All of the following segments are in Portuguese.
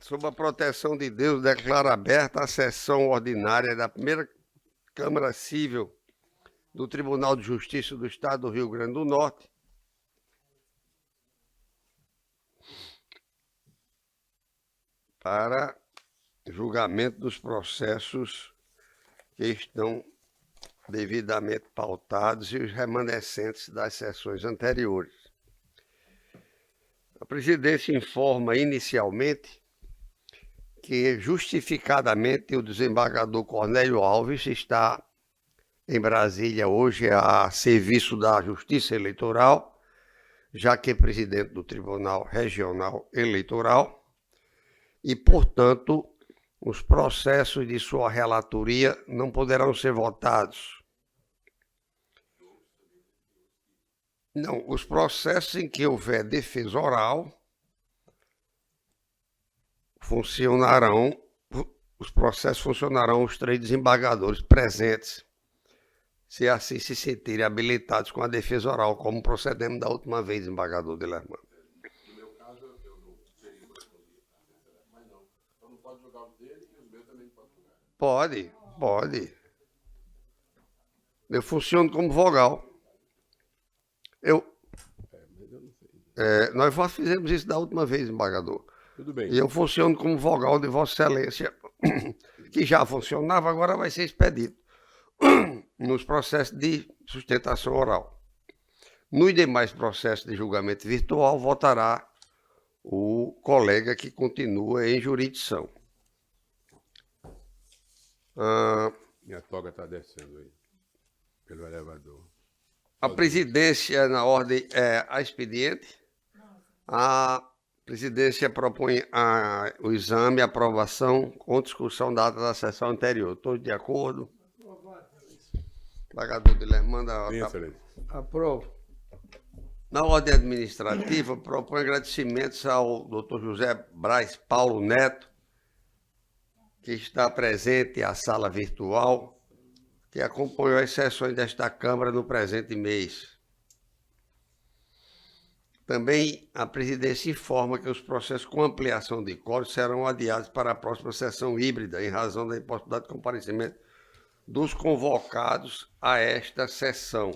Sob a proteção de Deus, declaro aberta a sessão ordinária da primeira Câmara Civil do Tribunal de Justiça do Estado do Rio Grande do Norte, para julgamento dos processos que estão devidamente pautados e os remanescentes das sessões anteriores. A presidência informa inicialmente que, justificadamente, o desembargador Cornélio Alves está em Brasília hoje a serviço da Justiça Eleitoral, já que é presidente do Tribunal Regional Eleitoral, e, portanto, os processos de sua relatoria não poderão ser votados. Não, os processos em que houver defesa oral os processos funcionarão os 3 desembargadores presentes, se assim se sentirem habilitados com a defesa oral, como procedemos da última vez, desembargador Dilermando. No meu caso, eu não seria respondido, mas não. Então não pode jogar os dele e os meus também não podem jogar. Pode. Eu funciono como vogal. Nós fizemos isso da última vez, desembargador. Tudo bem. E eu funciono como vogal de Vossa Excelência, que já funcionava, agora vai ser expedito nos processos de sustentação oral. Nos demais processos de julgamento virtual, votará o colega que continua em jurisdição. Minha toga está descendo aí, pelo elevador. A presidência, na ordem, a expediente. A presidência propõe o exame e aprovação com discussão da ata da sessão anterior. Todos de acordo? Desembargador Dilermando. Aprovo. Na ordem administrativa, propõe agradecimentos ao Dr. José Braz Paulo Neto, que está presente à sala virtual, que acompanhou as sessões desta Câmara no presente mês. Também a presidência informa que os processos com ampliação de quórum serão adiados para a próxima sessão híbrida, em razão da impossibilidade de comparecimento dos convocados a esta sessão.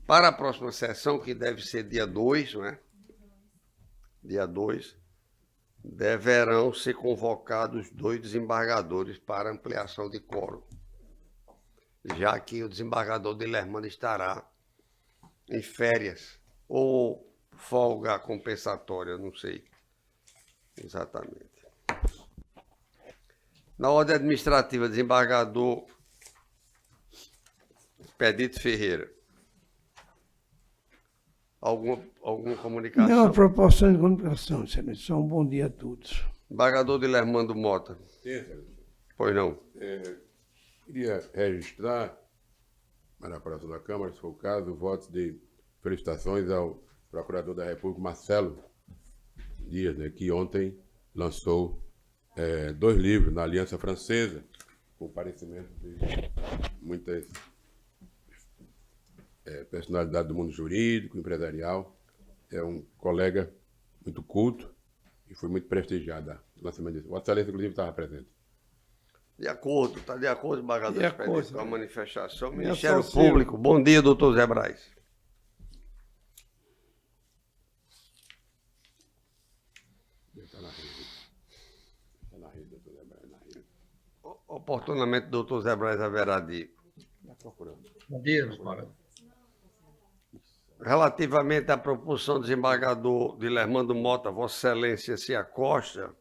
Para a próxima sessão, que deve ser dia 2, não é? Dia 2, deverão ser convocados 2 desembargadores para ampliação de quórum, já que o desembargador Dilermando estará em férias ou folga compensatória, não sei exatamente. Na ordem administrativa, desembargador Expedito Ferreira. Alguma comunicação? Não, proporção de comunicação, excelência. Só um bom dia a todos. Desembargador Dilermando Mota. Sim, excelência. Pois não. Queria registrar, para a apuração da Câmara, se for o caso, votos de felicitações ao Procurador da República, Marcelo Dias, né, que ontem lançou 2 livros na Aliança Francesa, com parecimento de muitas personalidades do mundo jurídico, empresarial. É um colega muito culto e foi muito prestigiado o lançamento disso. Vossa Excelência, inclusive, estava presente. De acordo, está de acordo, desembargador Expedito, com a manifestação. Ministério associo. Público, bom dia, doutor Zé Braz. Está na rede. Está na rede, doutor Zé Braz, na rede. Oportunamente, doutor Zé Braz haverá de... Está procurando. Bom dia, desembargador. Relativamente à proposição do desembargador Dilermando Mota, Vossa Excelência se acosta.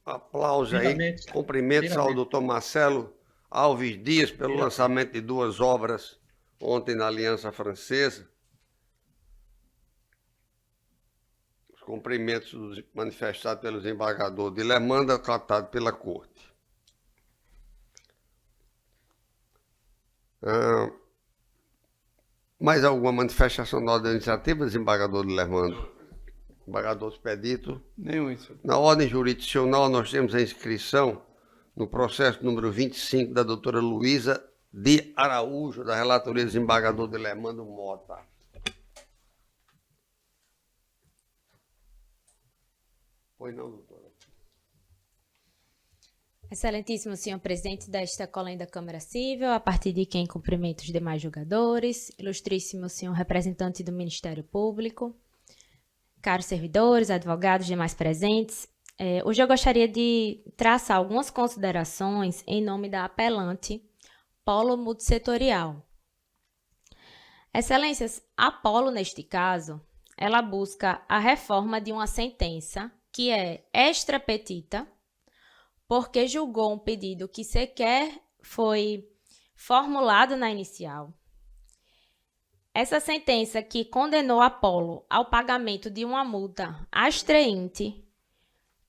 Aplausos aí, Finalmente. cumprimentos ao doutor Marcelo Alves Dias pelo lançamento de 2 obras ontem na Aliança Francesa. Os cumprimentos manifestados pelo desembargador Dilermando, acatado pela Corte. Mais alguma manifestação da ordem administrativa, desembargador Dilermando? Desembargador Expedito? Nenhum, excelência. Na ordem jurisdicional, nós temos a inscrição no processo número 25 da doutora Luísa de Araújo, da relatoria do desembargador Dilermando Mota. Pois não, doutora. Excelentíssimo senhor presidente desta Colém da Câmara Civil, a partir de quem cumprimento os demais julgadores, ilustríssimo senhor representante do Ministério Público, caros servidores, advogados, demais presentes, hoje eu gostaria de traçar algumas considerações em nome da apelante Polo Multissetorial. Excelências, a Polo, neste caso, ela busca a reforma de uma sentença que é extra petita, porque julgou um pedido que sequer foi formulado na inicial. Essa sentença que condenou a Polo ao pagamento de uma multa astreinte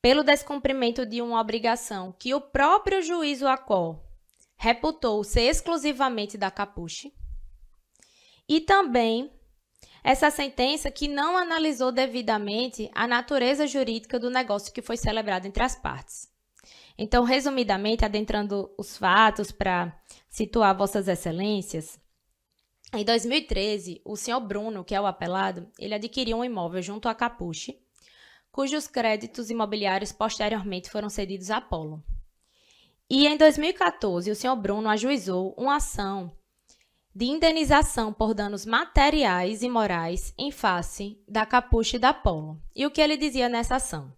pelo descumprimento de uma obrigação que o próprio juiz Acol reputou ser exclusivamente da Capuche, e também essa sentença que não analisou devidamente a natureza jurídica do negócio que foi celebrado entre as partes. Então, resumidamente, adentrando os fatos para situar vossas excelências, em 2013, o senhor Bruno, que é o apelado, ele adquiriu um imóvel junto à Capuche, cujos créditos imobiliários posteriormente foram cedidos à Polo. E em 2014, o senhor Bruno ajuizou uma ação de indenização por danos materiais e morais em face da Capuche e da Polo. E o que ele dizia nessa ação?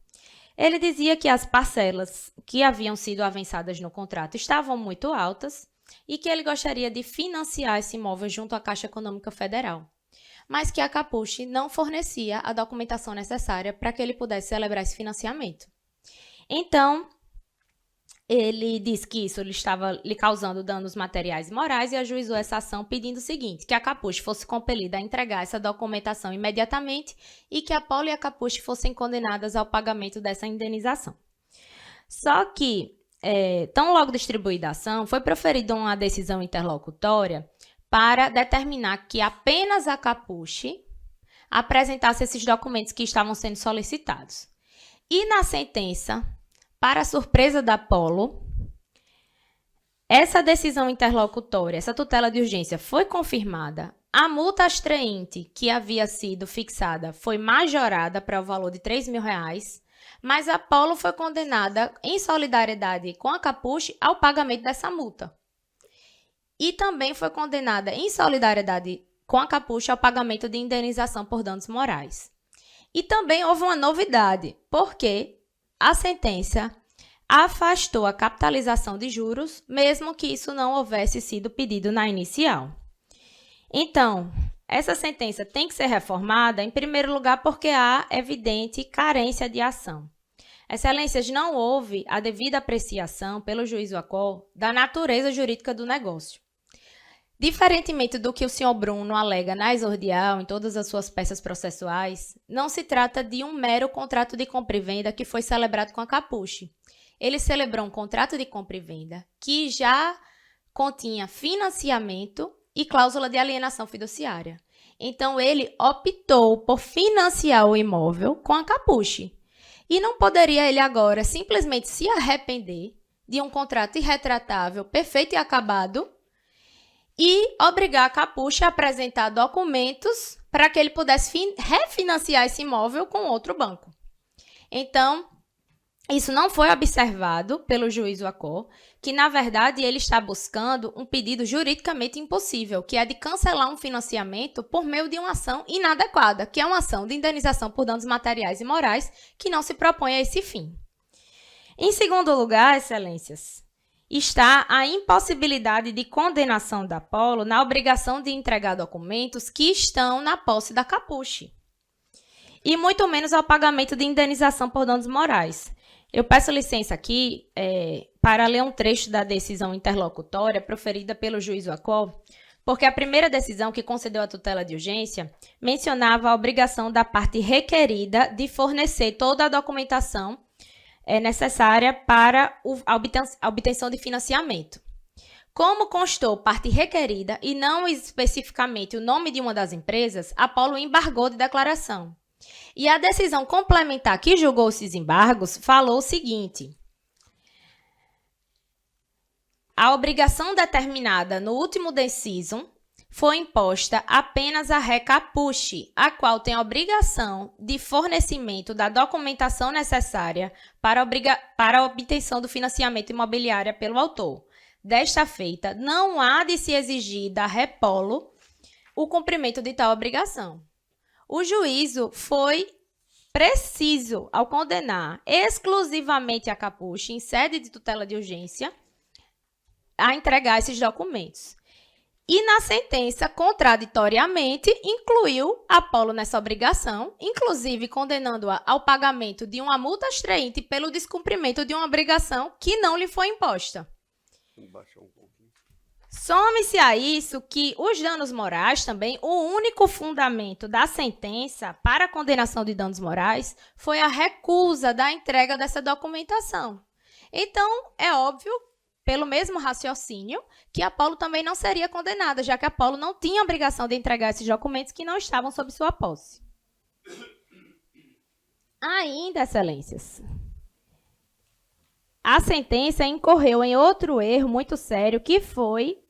Ele dizia que as parcelas que haviam sido avançadas no contrato estavam muito altas e que ele gostaria de financiar esse imóvel junto à Caixa Econômica Federal, mas que a Capuche não fornecia a documentação necessária para que ele pudesse celebrar esse financiamento. Então, ele disse que isso lhe estava lhe causando danos materiais e morais e ajuizou essa ação pedindo o seguinte, que a Capuche fosse compelida a entregar essa documentação imediatamente e que a Polo e a Capuche fossem condenadas ao pagamento dessa indenização. Só que, tão logo distribuída a ação, foi proferida uma decisão interlocutória para determinar que apenas a Capuche apresentasse esses documentos que estavam sendo solicitados. E na sentença, para a surpresa da Polo, essa decisão interlocutória, essa tutela de urgência foi confirmada, a multa astreinte que havia sido fixada foi majorada para o valor de R$ 3.000, mas a Polo foi condenada em solidariedade com a Capuche ao pagamento dessa multa. E também foi condenada em solidariedade com a Capuche ao pagamento de indenização por danos morais. E também houve uma novidade, porque a sentença afastou a capitalização de juros, mesmo que isso não houvesse sido pedido na inicial. Então, essa sentença tem que ser reformada, em primeiro lugar, porque há evidente carência de ação. Excelências, não houve a devida apreciação pelo juiz Acol da natureza jurídica do negócio. Diferentemente do que o senhor Bruno alega na exordial, em todas as suas peças processuais, não se trata de um mero contrato de compra e venda que foi celebrado com a Capuche. Ele celebrou um contrato de compra e venda que já continha financiamento e cláusula de alienação fiduciária. Então, ele optou por financiar o imóvel com a Capuche. E não poderia ele agora simplesmente se arrepender de um contrato irretratável, perfeito e acabado, e obrigar a Capuche a apresentar documentos para que ele pudesse refinanciar esse imóvel com outro banco. Então, isso não foi observado pelo juiz Acol, que, na verdade, ele está buscando um pedido juridicamente impossível, que é de cancelar um financiamento por meio de uma ação inadequada, que é uma ação de indenização por danos materiais e morais, que não se propõe a esse fim. Em segundo lugar, excelências, está a impossibilidade de condenação da Polo na obrigação de entregar documentos que estão na posse da Capuche, e muito menos ao pagamento de indenização por danos morais. Eu peço licença aqui para ler um trecho da decisão interlocutória proferida pelo juiz Acol, porque a primeira decisão que concedeu a tutela de urgência mencionava a obrigação da parte requerida de fornecer toda a documentação necessária para a obtenção de financiamento. Como constou parte requerida e não especificamente o nome de uma das empresas, a Polo embargou de declaração. E a decisão complementar que julgou esses embargos falou o seguinte: a obrigação determinada no último decisum foi imposta apenas a Recapuche, a qual tem a obrigação de fornecimento da documentação necessária para a obtenção do financiamento imobiliário pelo autor. Desta feita, não há de se exigir da Repolo o cumprimento de tal obrigação. O juízo foi preciso ao condenar exclusivamente a Capuche, em sede de tutela de urgência, a entregar esses documentos. E na sentença, contraditoriamente, incluiu a Apolo nessa obrigação, inclusive condenando-a ao pagamento de uma multa extrainte pelo descumprimento de uma obrigação que não lhe foi imposta. Some-se a isso que os danos morais também, o único fundamento da sentença para a condenação de danos morais foi a recusa da entrega dessa documentação. Então, é óbvio, pelo mesmo raciocínio, que a Apolo também não seria condenada, já que a Apolo não tinha obrigação de entregar esses documentos que não estavam sob sua posse. Ainda, excelências, a sentença incorreu em outro erro muito sério, que foi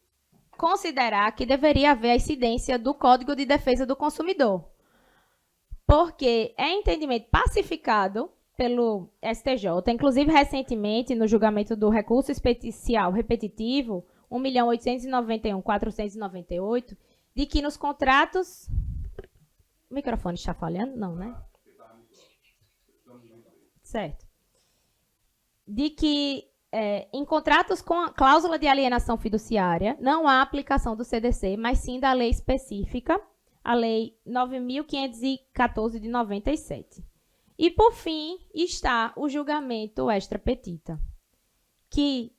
considerar que deveria haver a incidência do Código de Defesa do Consumidor, porque é entendimento pacificado pelo STJ, inclusive recentemente no julgamento do recurso especial repetitivo 1.891.498, de que nos contratos... O microfone está falhando? Não, né? Certo. De que em contratos com a cláusula de alienação fiduciária não há aplicação do CDC, mas sim da lei específica, a Lei 9.514 de 97. E, por fim, está o julgamento extra petita, que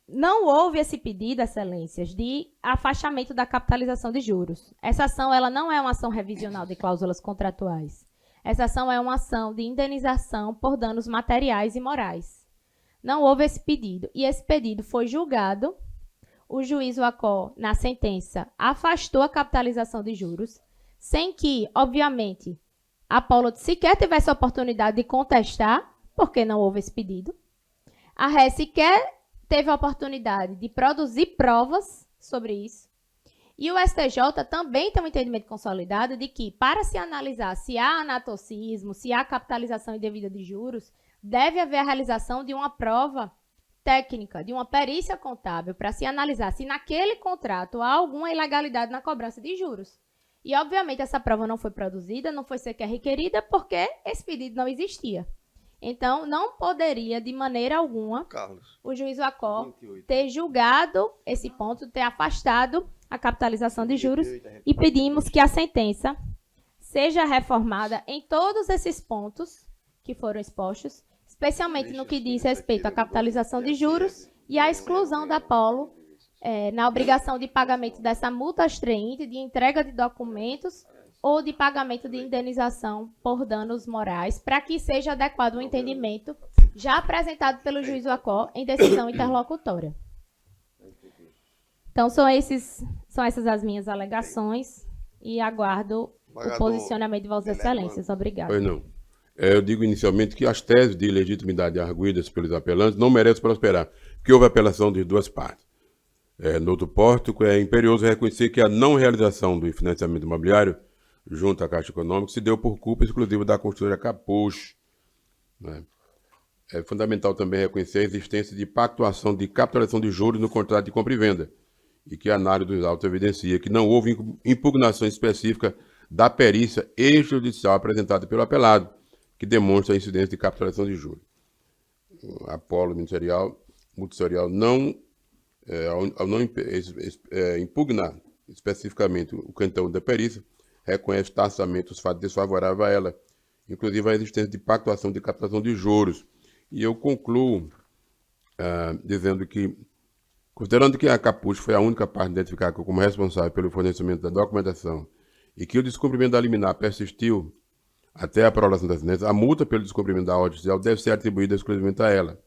não houve esse pedido, excelências, de afastamento da capitalização de juros. Essa ação ela não é uma ação revisional de cláusulas contratuais. Essa ação é uma ação de indenização por danos materiais e morais. Não houve esse pedido. E esse pedido foi julgado. O juiz Wacó, na sentença, afastou a capitalização de juros, sem que, obviamente, a Apolo sequer tivesse a oportunidade de contestar, porque não houve esse pedido. A Ré sequer teve a oportunidade de produzir provas sobre isso. E o STJ também tem um entendimento consolidado de que, para se analisar se há anatocismo, se há capitalização indevida de juros, deve haver a realização de uma prova técnica, de uma perícia contábil, para se analisar se naquele contrato há alguma ilegalidade na cobrança de juros. E, obviamente, essa prova não foi produzida, não foi sequer requerida, porque esse pedido não existia. Então, não poderia, de maneira alguma, Carlos, o juiz Wacó 28. ter julgado esse ponto, ter afastado a capitalização de juros, e pedimos que a sentença seja reformada em todos esses pontos que foram expostos, especialmente no que diz respeito à capitalização de juros e à exclusão da Apolo na obrigação de pagamento dessa multa extrainte, de entrega de documentos ou de pagamento de indenização por danos morais, para que seja adequado o entendimento já apresentado pelo juiz Wacó em decisão interlocutória. Então, são essas as minhas alegações e aguardo o posicionamento de Vossas Excelências. Obrigada. Pois não. Eu digo inicialmente que as teses de legitimidade arguidas pelos apelantes não merecem prosperar, porque houve apelação de duas partes. No outro pórtico, é imperioso reconhecer que a não realização do financiamento imobiliário junto à Caixa Econômica se deu por culpa exclusiva da construtora Capuche, né? É fundamental também reconhecer a existência de pactuação de capitalização de juros no contrato de compra e venda, e que a análise dos autos evidencia que não houve impugnação específica da perícia extrajudicial apresentada pelo apelado, que demonstra a incidência de capitalização de juros. A Apolo multisserial ao não impugnar especificamente o quentão da perícia, reconhece tacitamente os fatos desfavoráveis a ela, inclusive a existência de pactuação de captação de juros. E eu concluo dizendo que, considerando que a Capuche foi a única parte identificada como responsável pelo fornecimento da documentação e que o descumprimento da liminar persistiu até a prorrogação da sentença, a multa pelo descumprimento da ordem judicial deve ser atribuída exclusivamente a ela.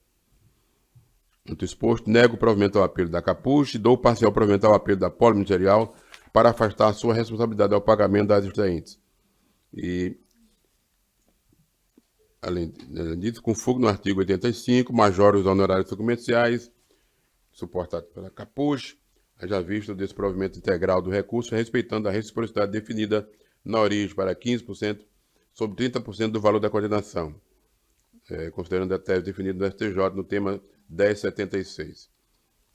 Muito exposto, nego o provimento ao apelo da Capuche, dou parcial provimento ao apelo da Apolo Ministerial para afastar a sua responsabilidade ao pagamento das extraentes. E, além disso, com fogo no artigo 85, majora os honorários comerciais, suportado pela Capuche, haja visto o desprovimento integral do recurso, respeitando a reciprocidade definida na origem para 15% sobre 30% do valor da condenação, considerando a tese definida no STJ no tema 1076.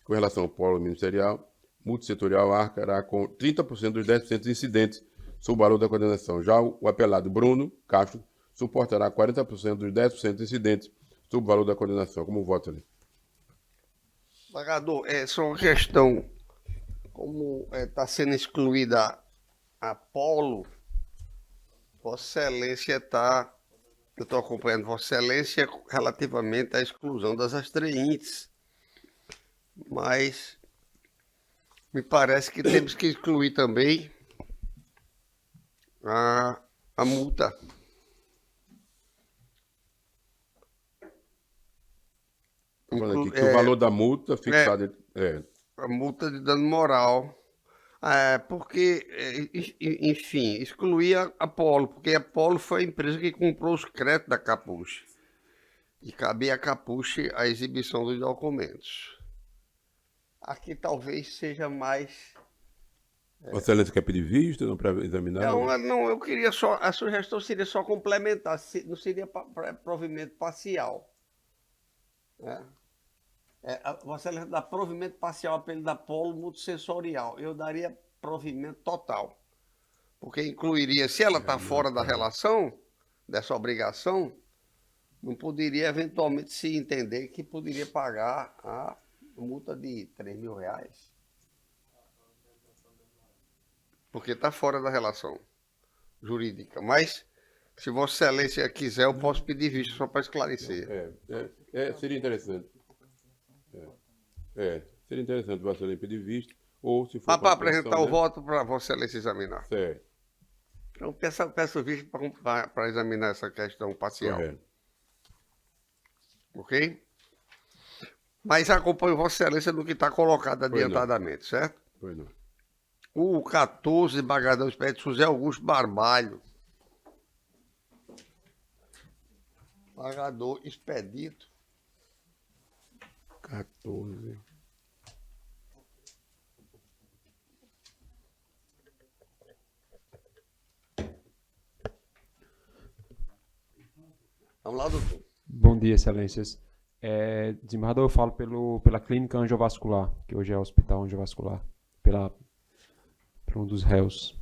Com relação ao polo ministerial, multissetorial arcará com 30% dos 10% incidentes sobre o valor da condenação. Já o apelado Bruno Castro suportará 40% dos 10% incidentes sobre o valor da condenação. Como voto ali? Desembargador, é só uma questão, como está sendo excluída a polo, Vossa Excelência está, eu estou acompanhando Vossa Excelência relativamente à exclusão das astreintes, mas me parece que temos que excluir também a multa. Estou falando aqui que o valor da multa fixado... A multa de dano moral. Porque, enfim, excluir a Polo, porque a Polo foi a empresa que comprou os créditos da Capuche. E cabia a Capuche a exibição dos documentos. Aqui talvez seja mais... Vossa Excelência quer pedir vista para examinar? Não, eu queria só... A sugestão seria só complementar, não seria provimento parcial. Vossa Excelência dá provimento parcial pelo da polo multissensorial. Eu daria provimento total. Porque incluiria, se ela está fora da relação, dessa obrigação, não poderia eventualmente se entender que poderia pagar a multa de R$3.000. Porque está fora da relação jurídica. Mas, se Vossa Excelência quiser, eu posso pedir vista só para esclarecer. Seria interessante. Seria interessante Vossa Excelência pedir vista, ou se for... Para apresentar o voto para Vossa Excelência examinar. Certo. Então, peço vista para examinar essa questão parcial. Correto. Ok? Mas acompanho Vossa Excelência no que está colocado adiantadamente, certo? Pois não. O 14, Bagadão Expedito José Augusto Barbalho. Pagador Expedito. 14. Vamos lá, doutor. Bom dia, excelências. Desembargador, eu falo pela clínica angiovascular, que hoje é o hospital angiovascular, por um dos réus,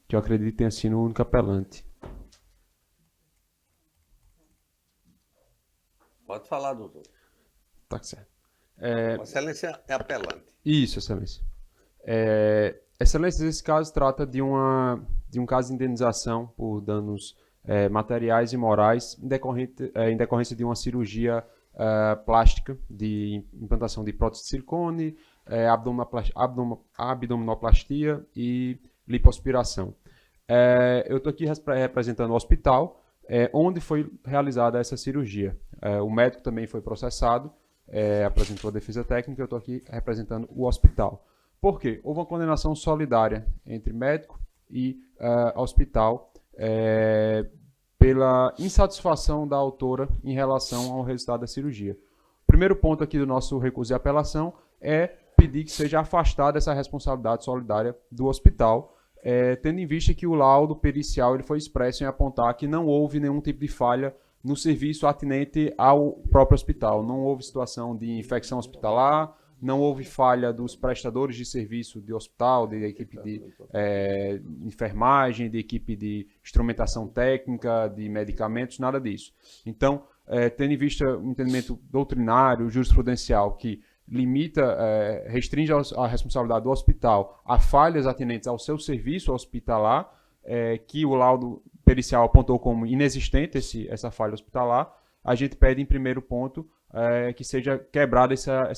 que eu acredito tenha sido o único apelante. Pode falar, doutor. Tá certo. Vossa Excelência é apelante. Isso, excelência. Excelência, esse caso trata de um caso de indenização por danos materiais e morais em decorrência de uma cirurgia plástica de implantação de prótese de silicone, abdominoplastia e lipoaspiração. Eu estou aqui representando o hospital onde foi realizada essa cirurgia. O médico também foi processado, apresentou a defesa técnica, eu estou aqui representando o hospital. Por quê? Houve uma condenação solidária entre médico e hospital pela insatisfação da autora em relação ao resultado da cirurgia. O primeiro ponto aqui do nosso recurso de apelação é pedir que seja afastada essa responsabilidade solidária do hospital, tendo em vista que o laudo pericial ele foi expresso em apontar que não houve nenhum tipo de falha no serviço atinente ao próprio hospital. Não houve situação de infecção hospitalar, não houve falha dos prestadores de serviço de hospital, de equipe de enfermagem, de equipe de instrumentação técnica, de medicamentos, nada disso. Então, tendo em vista o entendimento doutrinário, jurisprudencial, que limita, restringe a responsabilidade do hospital a falhas atinentes ao seu serviço hospitalar, que o laudo pericial apontou como inexistente essa falha hospitalar, a gente pede em primeiro ponto que seja quebrada essa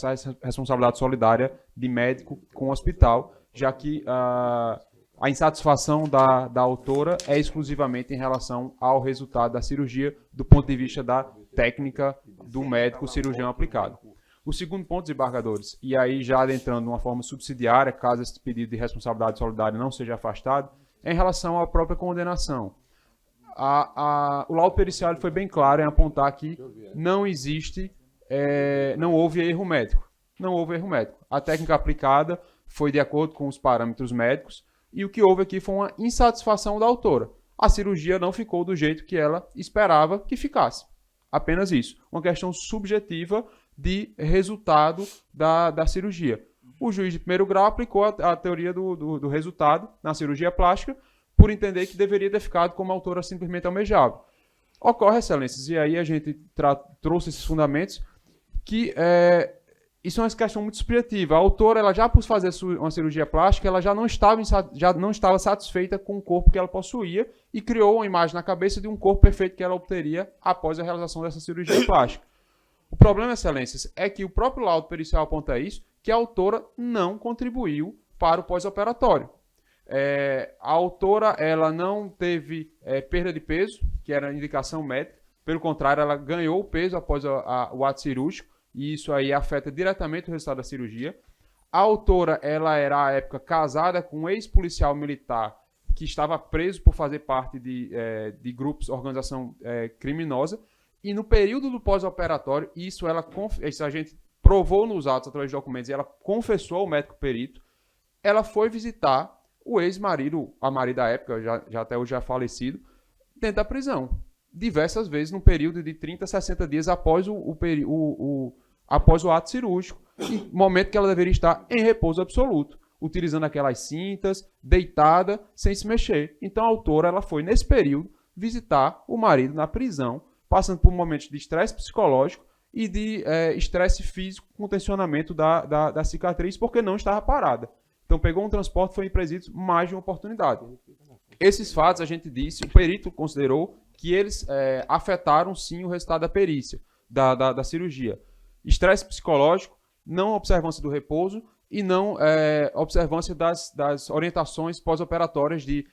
responsabilidade solidária de médico com o hospital, já que a insatisfação da autora é exclusivamente em relação ao resultado da cirurgia do ponto de vista da técnica do médico cirurgião aplicado. O segundo ponto, desembargadores, e aí já adentrando de uma forma subsidiária, caso esse pedido de responsabilidade solidária não seja afastado, é em relação à própria condenação. O laudo pericial foi bem claro em apontar que não houve erro médico. não houve erro médico. A técnica aplicada foi de acordo com os parâmetros médicos e o que houve aqui foi uma insatisfação da autora. A cirurgia não ficou do jeito que ela esperava que ficasse. Apenas isso. Uma questão subjetiva de resultado da cirurgia. O juiz de primeiro grau aplicou a teoria do resultado na cirurgia plástica por entender que deveria ter ficado como a autora simplesmente almejava. Ocorre, excelências, e aí a gente trouxe esses fundamentos que isso é uma questão muito subjetiva. A autora, ela já por fazer uma cirurgia plástica, ela já não estava satisfeita com o corpo que ela possuía e criou uma imagem na cabeça de um corpo perfeito que ela obteria após a realização dessa cirurgia plástica. O problema, excelências, é que o próprio laudo pericial aponta isso, que a autora não contribuiu para o pós-operatório. A autora, ela não teve perda de peso, que era a indicação médica. Pelo contrário, ela ganhou peso após o ato cirúrgico, e isso aí afeta diretamente o resultado da cirurgia. A autora, ela era, à época, casada com um ex-policial militar que estava preso por fazer parte de grupos, organização criminosa, e no período do pós-operatório, isso a gente provou nos autos através de documentos, e ela confessou ao médico perito, ela foi visitar o ex-marido, a marido da época, já até hoje já falecido, dentro da prisão. Diversas vezes no período de 30 a 60 dias após após o ato cirúrgico, momento que ela deveria estar em repouso absoluto, utilizando aquelas cintas, deitada, sem se mexer. Então a autora, ela foi nesse período visitar o marido na prisão, passando por momentos de estresse psicológico e de estresse físico com tensionamento da cicatriz, porque não estava parada. Então pegou um transporte, foi em presídios, mais de uma oportunidade. Esses fatos, a gente disse, o perito considerou que eles afetaram sim o resultado da perícia, da cirurgia. Estresse psicológico, não observância do repouso e não observância das orientações pós-operatórias de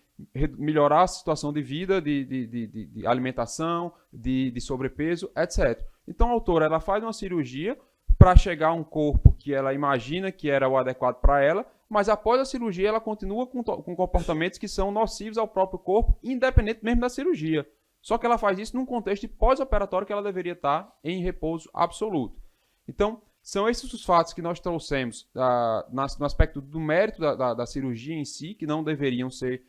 melhorar a situação de vida, de alimentação, de sobrepeso, etc. Então a autora, ela faz uma cirurgia para chegar a um corpo que ela imagina que era o adequado para ela, mas após a cirurgia ela continua com comportamentos que são nocivos ao próprio corpo, independente mesmo da cirurgia. Só que ela faz isso num contexto de pós-operatório que ela deveria estar em repouso absoluto. Então, são esses os fatos que nós trouxemos no aspecto do mérito da cirurgia em si, que não deveriam ser,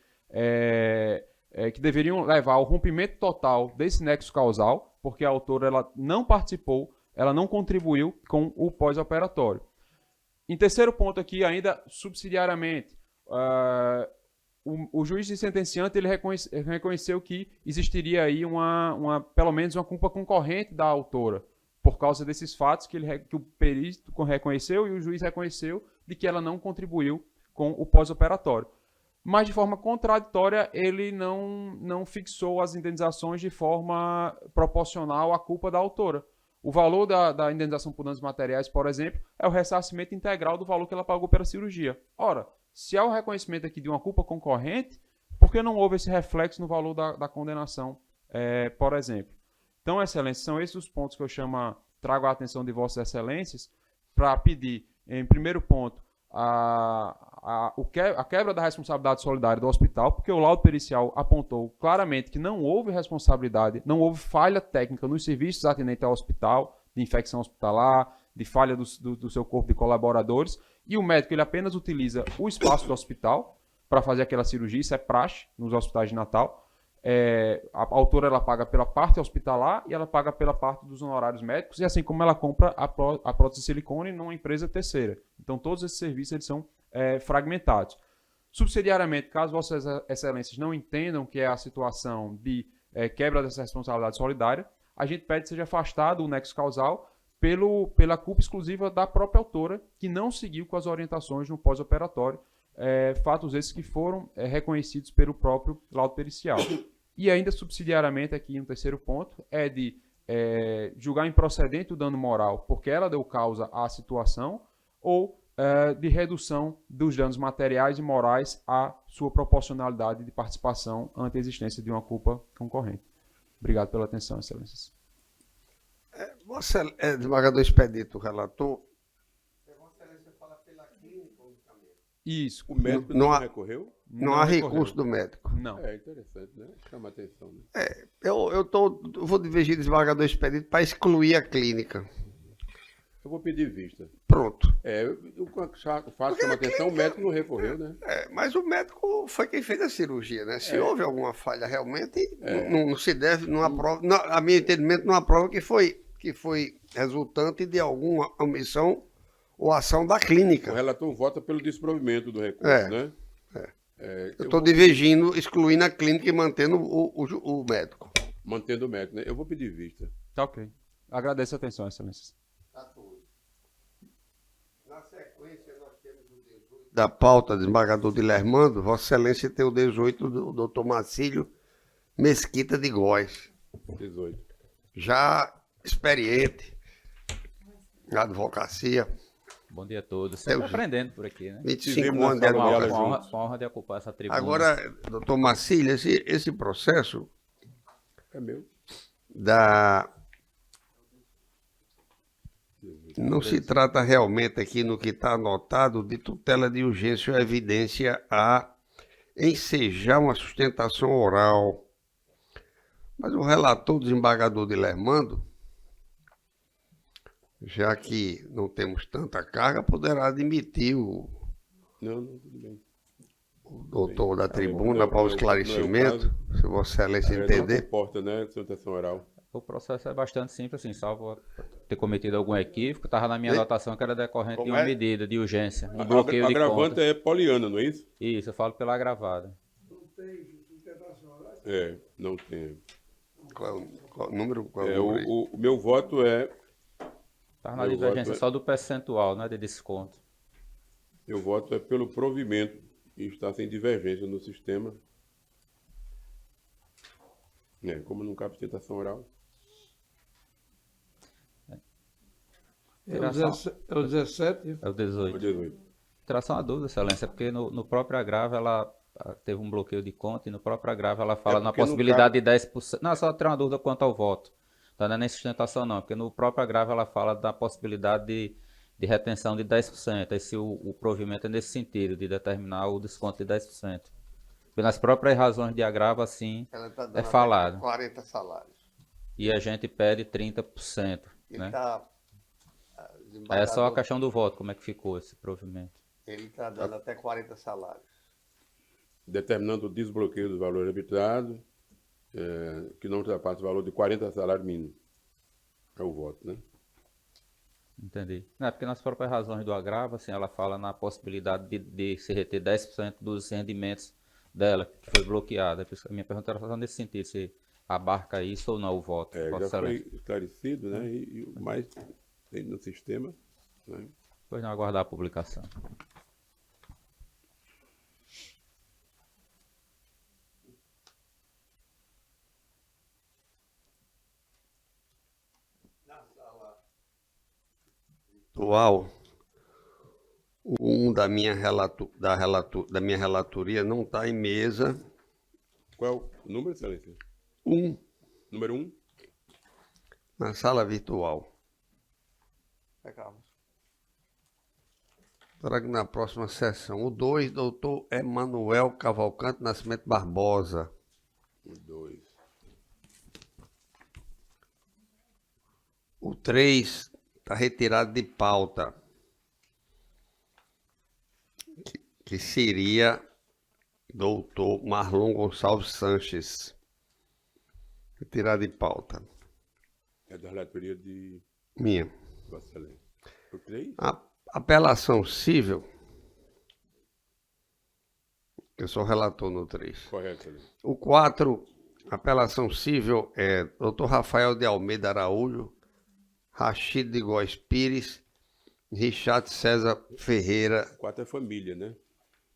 que deveriam levar ao rompimento total desse nexo causal, porque a autora, ela não participou, ela não contribuiu com o pós-operatório. Em terceiro ponto aqui, ainda subsidiariamente, o juiz de sentenciante, ele reconheceu que existiria aí pelo menos uma culpa concorrente da autora, por causa desses fatos que o perito reconheceu e o juiz reconheceu de que ela não contribuiu com o pós-operatório. Mas, de forma contraditória, ele não fixou as indenizações de forma proporcional à culpa da autora. O valor da indenização por danos materiais, por exemplo, é o ressarcimento integral do valor que ela pagou pela cirurgia. Ora, se há o reconhecimento aqui de uma culpa concorrente, por que não houve esse reflexo no valor da condenação, por exemplo? Então, excelências, são esses os pontos que eu trago a atenção de vossas excelências para pedir, em primeiro ponto, a quebra da responsabilidade solidária do hospital, porque o laudo pericial apontou claramente que não houve responsabilidade, não houve falha técnica nos serviços atinentes ao hospital, de infecção hospitalar, de falha do seu corpo de colaboradores, e o médico ele apenas utiliza o espaço do hospital para fazer aquela cirurgia, isso é praxe nos hospitais de Natal. A autora, ela paga pela parte hospitalar e ela paga pela parte dos honorários médicos, e assim como ela compra a prótese de silicone numa empresa terceira. Então todos esses serviços eles são fragmentados. Subsidiariamente, caso vossas excelências não entendam que é a situação de quebra dessa responsabilidade solidária, a gente pede que seja afastado o nexo causal pela culpa exclusiva da própria autora, que não seguiu com as orientações no pós-operatório, fatos esses que foram reconhecidos pelo próprio laudo pericial. E ainda subsidiariamente, aqui no terceiro ponto, é de julgar improcedente o dano moral, porque ela deu causa à situação, ou de redução dos danos materiais e morais à sua proporcionalidade de participação ante a existência de uma culpa concorrente. Obrigado pela atenção, excelências. Você, desembargador Expedito, relator. Vossa Excelência fala pela clínica unicamente. Isso. O médico Não não há- recorreu? Não há recurso do médico. Não. É interessante, né? Chama atenção. Né? Eu vou divergir do desembargador Expedito para excluir a clínica. Eu vou pedir vista. Pronto. O fato chama atenção, o médico não recorreu, né? Mas o médico foi quem fez a cirurgia, né? Se houve alguma falha realmente, não se deve, não aprova, a meu entendimento, não aprova que foi resultante de alguma omissão ou ação da O clínica. relator vota pelo desprovimento do recurso, É. né? Eu estou divergindo, excluindo a clínica e mantendo o médico. Mantendo o médico, né? Eu vou pedir vista. Tá ok. Agradeço a atenção, excelência. Na sequência, nós temos o 18 da pauta, desembargador de Lermando. Vossa Excelência tem o 18 do doutor Marcílio Mesquita de Góes, 18. já experiente na advocacia, Bom dia a todos. Sempre Deus. aprendendo por aqui, né? 25 Tivemos na anos de sala de aula advocacia. juntos. Com a honra de ocupar essa tribuna. Agora, doutor Marcílio, esse processo É meu. não se trata realmente aqui no que está anotado de tutela de urgência ou evidência a ensejar uma sustentação oral. Mas o relator, desembargador de Lermando, já que não temos tanta carga, poderá admitir o Não, tudo bem. doutor da Tá bem. tribuna para o Não é o esclarecimento, se Vossa Excelência Não entender. comporta, né? Sustentação oral. O processo é bastante simples, assim, salvo ter cometido algum equívoco. Estava na minha anotação que era decorrente de Como uma é? medida de urgência, um A bloqueio de agravante contas. é poliana, não é isso? Isso, eu falo pela agravada. Não tem. Qual é o número? Qual é É, o número aí? o meu voto é. Estava na Meu divergência voto é- só do percentual, né, de desconto. Meu voto é pelo provimento e está sem divergência no sistema. Como não cabe sustentação oral. É o 17. É o 18. 18. Tração a dúvida, excelência, porque no próprio agravo ela teve um bloqueio de conta e no próprio agravo ela fala na porque no possibilidade de 10%. Não, só tem uma dúvida quanto ao voto. Não é nem sustentação não, porque no próprio agravo ela fala da possibilidade de retenção de 10%. Aí se o provimento é nesse sentido, de determinar o desconto de 10%. Porque nas próprias razões de agravo, assim, Ela tá dando é até falado. 40 salários. E a gente pede 30%. Ele Né? está. Aí é só a questão do voto, como é que ficou esse provimento. Ele está dando até 40 salários. Determinando o desbloqueio do valor arbitrado, que não ultrapasse o valor de 40 salários mínimos. É o voto, né? Entendi. Não, é porque nas próprias razões do agravo, assim, ela fala na possibilidade de se reter 10% dos rendimentos dela, que foi bloqueada. Por isso que a minha pergunta era só nesse sentido, se abarca isso ou não o voto. Vossa Já foi Excelência. esclarecido, né? E o mais tem no sistema, né? Depois não aguardar a publicação. Atual, da minha relatoria não está em mesa. Qual é o número, excelência? Número 1? Na sala virtual. Para que na próxima sessão. O 2, doutor Emanuel Cavalcante Nascimento Barbosa. O 2. O 3 está retirado de pauta. Que seria doutor Marlon Gonçalves Sanches. Retirado de pauta. É da relatoria de Minha. Vossa Excelência. O 3? A apelação civil. Eu sou relator no 3. Correto, excelência. O 4, apelação civil, é doutor Rafael de Almeida Araújo, Rachid de Góes Pires, Richard César Ferreira 4 é família, né?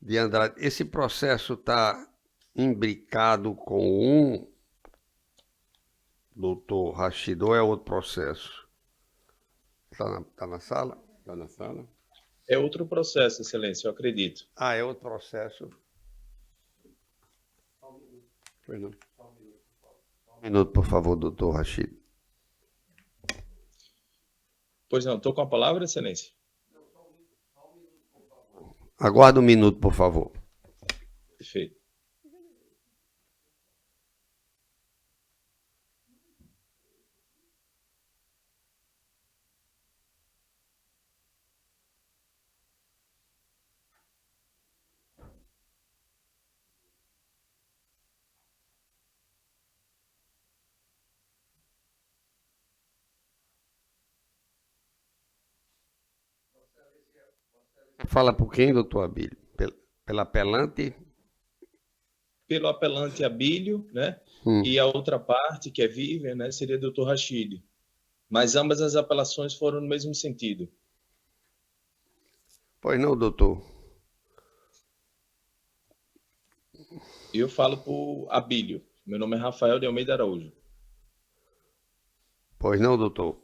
de Andrade. Esse processo está imbricado com doutor Rachid ou é outro processo? Está na sala? Está na sala. É outro processo, excelência, eu acredito. Ah, é outro processo. Pois não. Um minuto, por favor, doutor Rachid. Pois não, estou com a palavra, excelência. Aguarda um minuto, por favor. Perfeito. Fala por quem, doutor Abílio? Pela apelante? Pelo apelante Abílio, né? E a outra parte, que é Vivian, né, seria Dr. Rachid. Mas ambas as apelações foram no mesmo sentido. Pois não, doutor. Eu falo por Abílio. Meu nome é Rafael de Almeida Araújo. Pois não, doutor.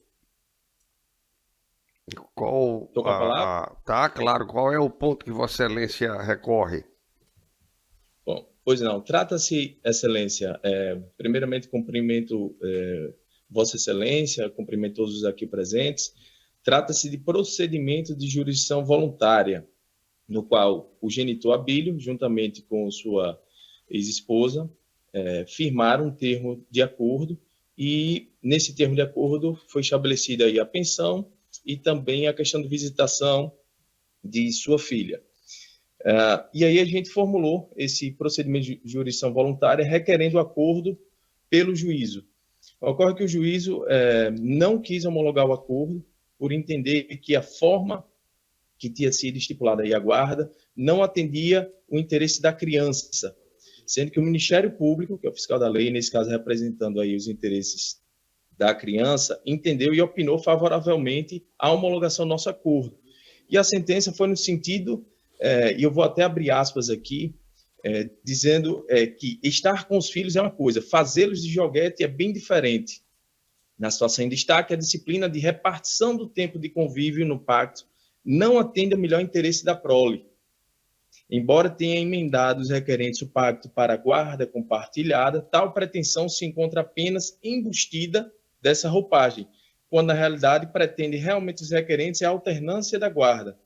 Qual Tô com a palavra? Tá, claro. Qual é o ponto que Vossa Excelência recorre? Bom, pois não. Trata-se, Excelência, primeiramente cumprimento Vossa Excelência, cumprimento todos os aqui presentes. Trata-se de procedimento de jurisdição voluntária, no qual o genitor Abílio, juntamente com sua ex-esposa, firmaram um termo de acordo e, nesse termo de acordo, foi estabelecida aí a pensão e também a questão de visitação de sua filha. E aí a gente formulou esse procedimento de jurisdição voluntária requerendo acordo pelo juízo. Ocorre que o juízo não quis homologar o acordo por entender que a forma que tinha sido estipulada aí a guarda não atendia o interesse da criança, sendo que o Ministério Público, que é o fiscal da lei, nesse caso representando aí os interesses da criança, entendeu e opinou favoravelmente à homologação do nosso acordo. E a sentença foi no sentido, e eu vou até abrir aspas aqui, dizendo que estar com os filhos é uma coisa, fazê-los de joguete é bem diferente. Na situação em destaque, a disciplina de repartição do tempo de convívio no pacto não atende ao melhor interesse da prole. Embora tenha emendado os requerentes o pacto para guarda compartilhada, tal pretensão se encontra apenas embustida dessa roupagem, quando na realidade pretende realmente os requerentes a alternância da guarda,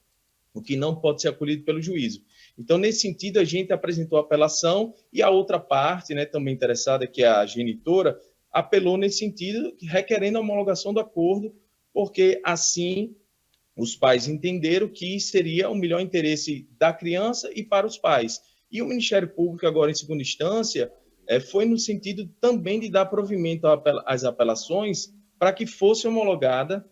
o que não pode ser acolhido pelo juízo. Então, nesse sentido, a gente apresentou a apelação e a outra parte, né, também interessada, que é a genitora, apelou nesse sentido, requerendo a homologação do acordo, porque assim os pais entenderam que seria o melhor interesse da criança e para os pais. E o Ministério Público, agora em segunda instância, foi no sentido também de dar provimento às apelações para que fosse homologado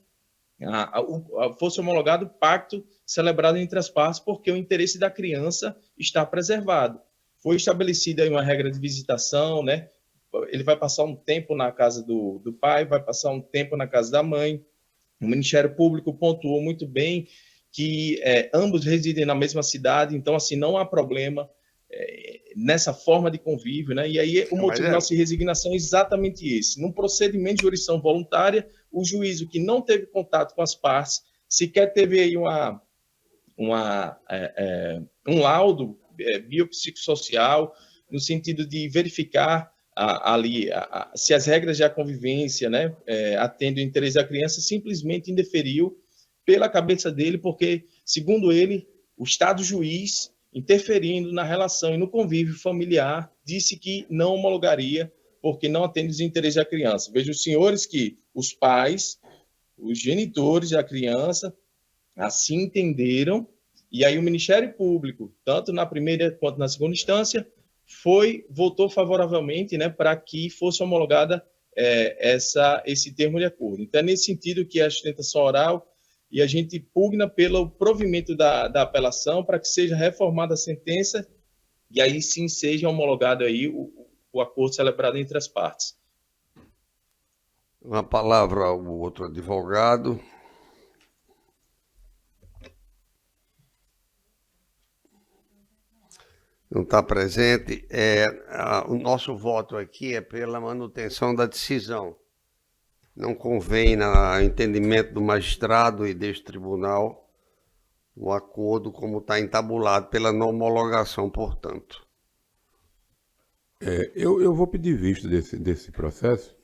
o pacto celebrado entre as partes, porque o interesse da criança está preservado. Foi estabelecida aí uma regra de visitação, né? Ele vai passar um tempo na casa do pai, vai passar um tempo na casa da mãe. O Ministério Público pontuou muito bem que ambos residem na mesma cidade, então, assim, não há problema nessa forma de convívio, né? E aí o motivo da nossa resignação é exatamente esse. Num procedimento de jurisdição voluntária, o juízo que não teve contato com as partes, sequer teve aí um laudo biopsicossocial, no sentido de verificar se as regras de convivência, né, atendem o interesse da criança, simplesmente indeferiu pela cabeça dele, porque, segundo ele, o Estado juiz, interferindo na relação e no convívio familiar, disse que não homologaria, porque não atende os interesses da criança. Vejam, os senhores, que os pais, os genitores da criança, assim entenderam, e aí o Ministério Público, tanto na primeira quanto na segunda instância, votou favoravelmente, né, para que fosse homologada esse termo de acordo. Então, é nesse sentido que a sustentação oral e a gente pugna pelo provimento da apelação para que seja reformada a sentença e aí sim seja homologado aí o acordo celebrado entre as partes. Uma palavra ao outro advogado. Não está presente. O nosso voto aqui é pela manutenção da decisão. Não convém, no entendimento do magistrado e deste tribunal, o acordo como está entabulado pela não homologação, portanto. Eu vou pedir vista desse processo.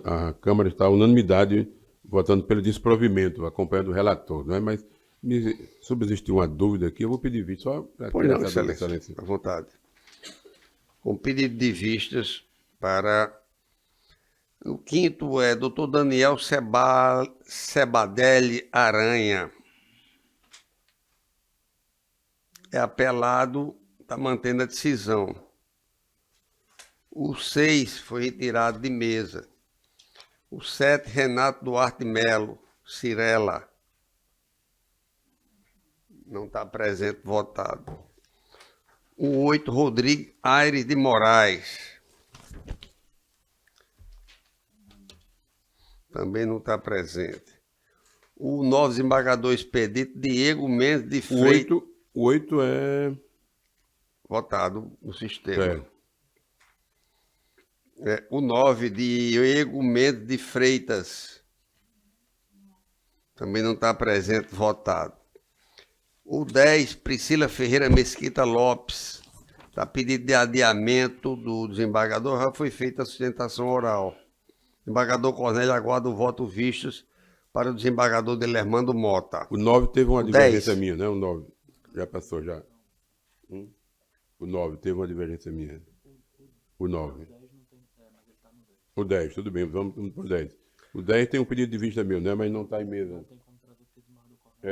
A Câmara está à unanimidade votando pelo desprovimento, acompanhando o relator, não é? Mas me subsistiu uma dúvida aqui, eu vou pedir vista só para Pois não, excelência, à vontade. Com pedido de vistas para... O quinto é Dr. Daniel Sebadelli Aranha. É apelado, está mantendo a decisão. O 6 foi retirado de mesa. O 7, Renato Duarte Melo, Cirela. Não está presente, votado. O 8, Rodrigo Aires de Moraes. Também não está presente. O 9, desembargador expedito, Diego Mendes de Freitas. O 8 é... Votado no sistema. É. O 9, Diego Mendes de Freitas. Também não está presente, votado. O 10, Priscila Ferreira Mesquita Lopes. Está pedido de adiamento do desembargador, já foi feita a sustentação oral. O desembargador Cornélio aguarda o voto vistos para o desembargador Delermando Mota. O 9 teve uma O divergência 10. minha, né? O 9. Já passou, já. O 9 teve uma divergência minha. O 9. O 10, tudo bem, vamos para o 10. O 10 tem um pedido de vista meu, né? Mas não está em mesa.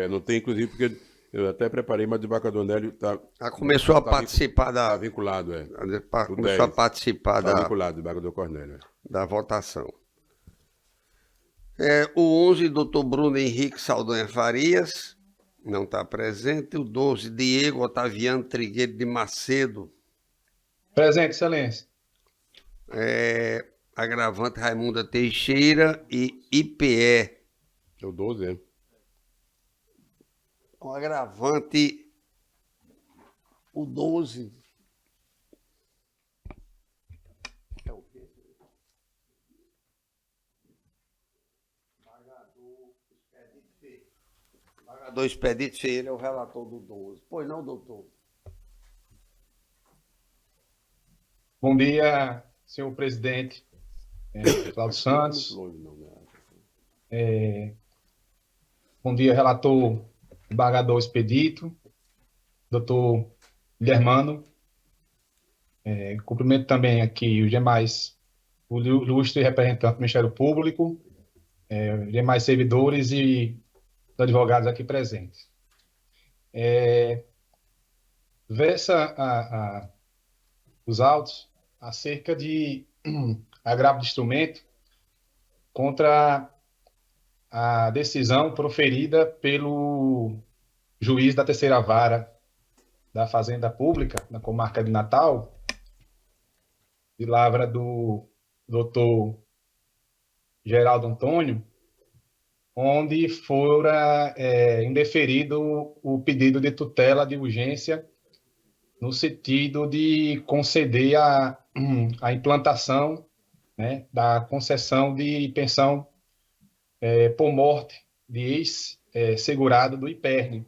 Não tem, inclusive, porque eu até preparei, mas o desembargador Nélio está... Começou a participar Está vinculado, Começou a participar Está vinculado, o desembargador Cornélio. da votação. O 11, doutor Bruno Henrique Saldanha Farias, não está presente. O 12, Diego Otaviano Trigueiro de Macedo. Presente, excelência. Agravante Raimunda Teixeira e IPE. É o 12, é? O agravante, o 12. É o quê? Desembargador Expedito Ferreira é o relator do 12. Pois não, doutor? Bom dia, senhor presidente Cláudio Santos. Bom dia, relator desembargador Expedito, doutor Guilhermano. Cumprimento também aqui os demais, o ilustre representante do Ministério Público, os demais servidores e os advogados aqui presentes. Versa os autos acerca de agravo de instrumento contra a decisão proferida pelo juiz da terceira vara da Fazenda Pública, na comarca de Natal, de lavra do doutor Geraldo Antônio, onde fora indeferido o pedido de tutela de urgência no sentido de conceder a implantação, né, da concessão de pensão por morte de ex-segurado do IPERN.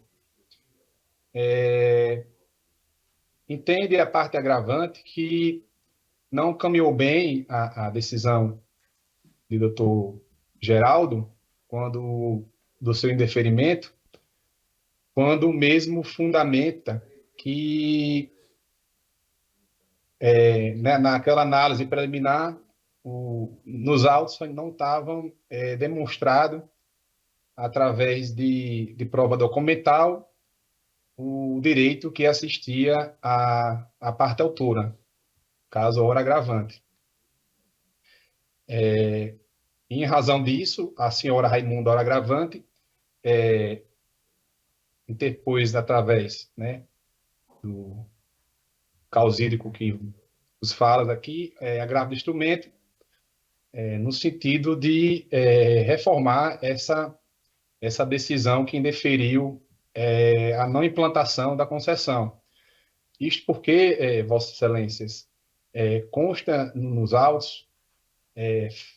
Entende a parte agravante que não caminhou bem a decisão do doutor Geraldo, quando do seu indeferimento, quando mesmo fundamenta que naquela análise preliminar, nos autos não estavam demonstrado, através de prova documental, o direito que assistia à parte autora, caso hora agravante. Em razão disso, a senhora Raimunda Hora Agravante interpôs através, né, do causídico que os fala aqui, agravo de instrumento, no sentido de reformar essa decisão que indeferiu a não implantação da concessão. Isto porque, Vossas Excelências, consta nos autos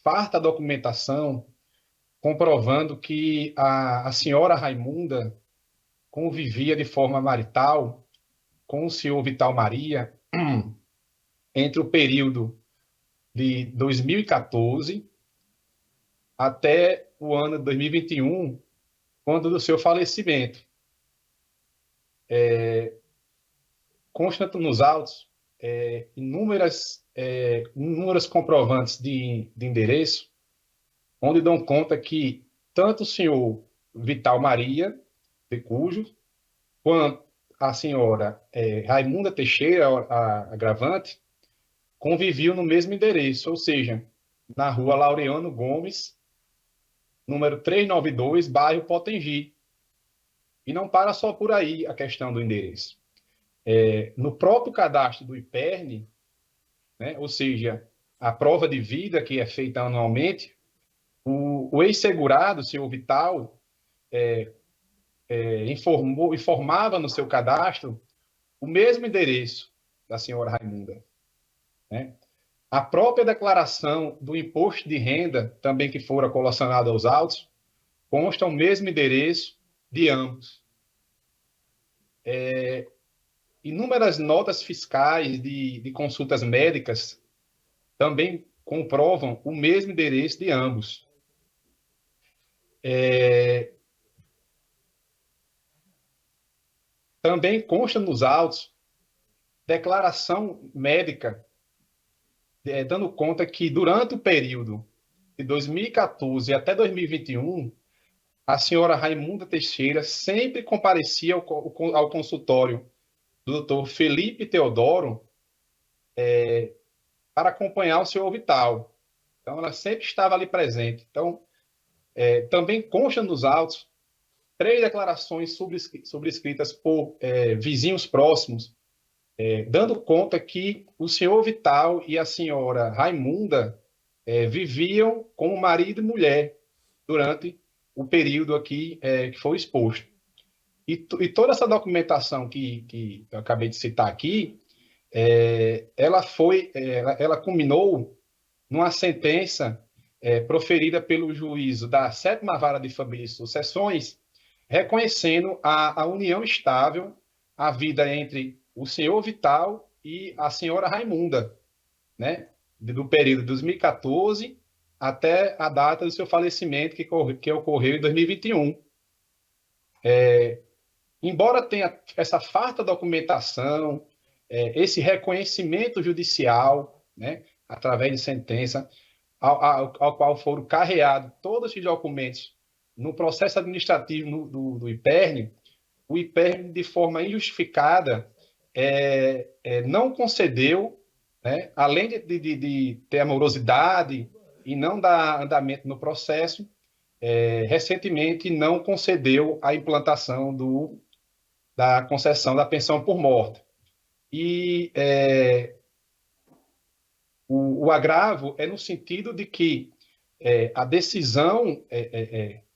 farta documentação comprovando que a senhora Raimunda convivia de forma marital com o senhor Vital Maria entre o período de 2014 até o ano de 2021, quando do seu falecimento. Consta nos autos inúmeras comprovantes de endereço, onde dão conta que tanto o senhor Vital Maria, de Cujo, quanto a senhora Raimunda Teixeira, a agravante, conviviam no mesmo endereço, ou seja, na rua Laureano Gomes, número 392, bairro Potengi. E não para só por aí a questão do endereço. No próprio cadastro do IPERN, né, ou seja, a prova de vida que é feita anualmente, o ex-segurado, o senhor Vital, informava no seu cadastro o mesmo endereço da senhora Raimunda, né? A própria declaração do imposto de renda, também que fora colacionada aos autos, consta o mesmo endereço de ambos. Inúmeras notas fiscais de consultas médicas também comprovam o mesmo endereço de ambos. Também consta nos autos declaração médica dando conta que durante o período de 2014 até 2021, a senhora Raimunda Teixeira sempre comparecia ao consultório do Dr. Felipe Teodoro para acompanhar o senhor Vital. Então, ela sempre estava ali presente. Então, também consta nos autos 3 declarações sobrescritas por vizinhos próximos, dando conta que o senhor Vital e a senhora Raimunda viviam como marido e mulher durante o período aqui que foi exposto. E toda essa documentação que eu acabei de citar aqui, ela culminou numa sentença proferida pelo juízo da 7ª Vara de Família e Sucessões, reconhecendo a união estável, a vida entre o senhor Vital e a senhora Raimunda, né? Do período de 2014 até a data do seu falecimento, que ocorreu em 2021. Embora tenha essa farta documentação, esse reconhecimento judicial, né, através de sentença, ao qual foram carreados todos esses documentos no processo administrativo do IPERN, o IPERN, de forma injustificada, não concedeu, né, além de ter amorosidade e não dar andamento no processo, recentemente não concedeu a implantação da concessão da pensão por morte. E o agravo é no sentido de que a decisão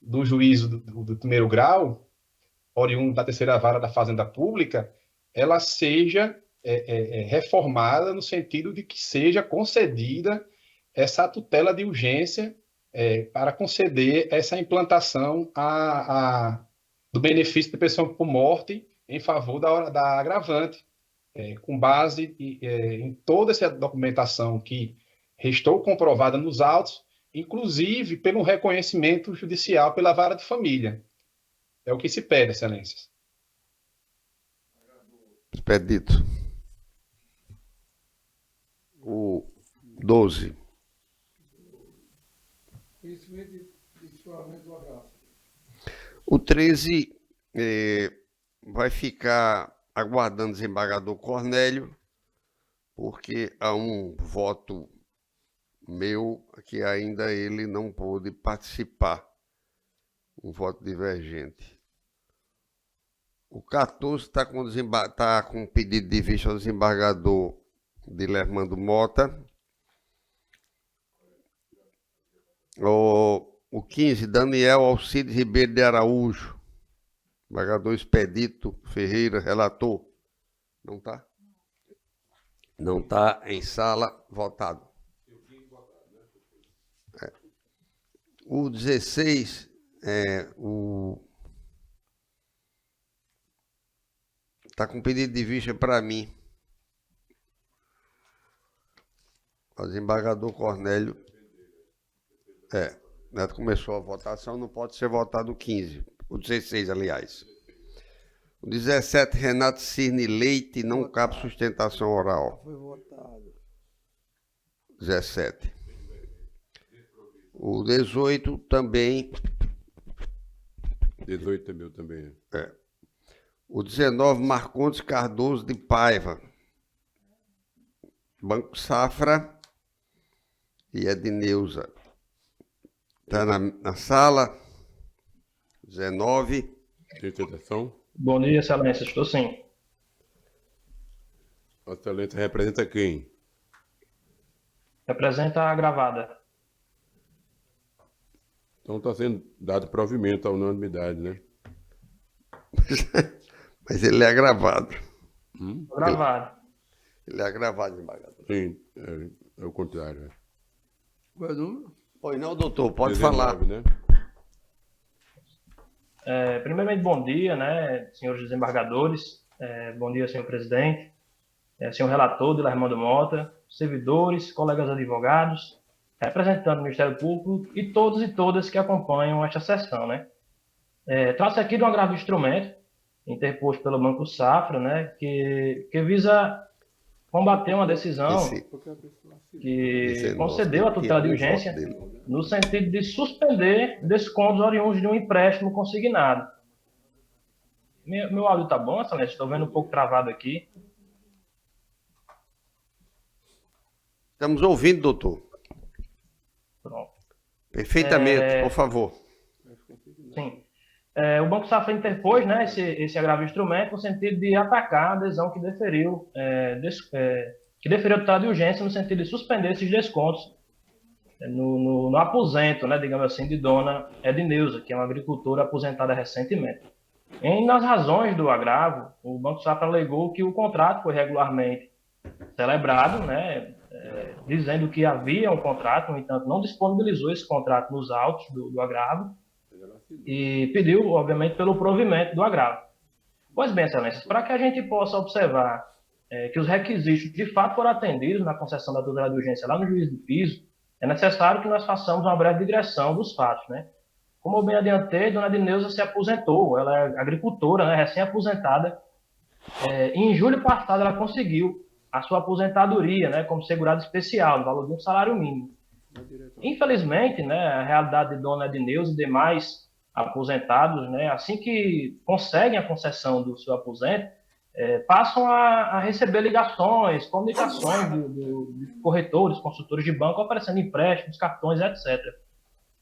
do juízo do primeiro grau, oriundo da 3ª Vara da Fazenda Pública, ela seja reformada no sentido de que seja concedida essa tutela de urgência para conceder essa implantação do benefício de pensão por morte em favor da agravante, com base em toda essa documentação que restou comprovada nos autos, inclusive pelo reconhecimento judicial pela Vara de Família. É o que se pede, Excelências. Expedito. O 12. O 13 vai ficar aguardando o desembargador Cornélio, porque há um voto meu que ainda ele não pôde participar, um voto divergente. O 14 está com pedido de vista ao desembargador Dilermando Mota. O 15, Daniel Alcides Ribeiro de Araújo. Desembargador Expedito Ferreira, relator. Não está? Não está em sala, votado. O 16, está com pedido de vista para mim. O desembargador Cornélio. Começou a votação, não pode ser votado o 15. O 16, aliás. O 17, Renato Cirne Leite, não cabe sustentação oral. Foi votado. 17. O 18 também. 18 é meu também. O 19, Marcondes Cardoso de Paiva. Banco Safra e Edneuza. Está na sala. 19. Sustentação. Bom dia, Excelência. Estou sim. Vossa Excelência representa quem? Representa a gravada. Então está sendo dado provimento à unanimidade, né? Mas ele é agravado. Gravada. Ele é agravado, desembargador. Sim, é o contrário. É. Qual é o número? Pois não, doutor, pode 19, falar. né? Primeiramente, bom dia, né, senhores desembargadores. Bom dia, senhor presidente. Senhor relator, Dilarmando Mota, servidores, colegas advogados, representantes do Ministério Público e todos e todas que acompanham esta sessão, né? Trata-se aqui de um agravo de instrumento interposto pelo Banco Safra, né, que visa combater uma decisão que concedeu a tutela de urgência no sentido de suspender descontos oriundos de um empréstimo consignado. Meu áudio tá bom, Excelência? Estou vendo um pouco travado aqui. Estamos ouvindo, doutor. Pronto. Perfeitamente, por favor. Sim. O Banco Safra interpôs, né, esse agravo de instrumento no sentido de atacar a adesão que deferiu a tutela de urgência no sentido de suspender esses descontos no aposento, né, digamos assim, de dona Edneuza, que é uma agricultora aposentada recentemente. Nas razões do agravo, o Banco Safra alegou que o contrato foi regularmente celebrado, né, dizendo que havia um contrato, no entanto, não disponibilizou esse contrato nos autos do agravo e pediu, obviamente, pelo provimento do agravo. Pois bem, Excelência, para que a gente possa observar que os requisitos de fato foram atendidos na concessão da tutela de urgência lá no juízo de piso, é necessário que nós façamos uma breve digressão dos fatos, né? Como eu bem adiantei, dona Edneuza se aposentou, ela é agricultora, né, recém-aposentada. Em julho passado, ela conseguiu a sua aposentadoria, né, como segurado especial, no valor de um salário mínimo. Infelizmente, né, a realidade de dona Edneuza e demais aposentados, né, assim que conseguem a concessão do seu aposento, passam a receber ligações, comunicações de corretores, consultores de banco oferecendo empréstimos, cartões, etc.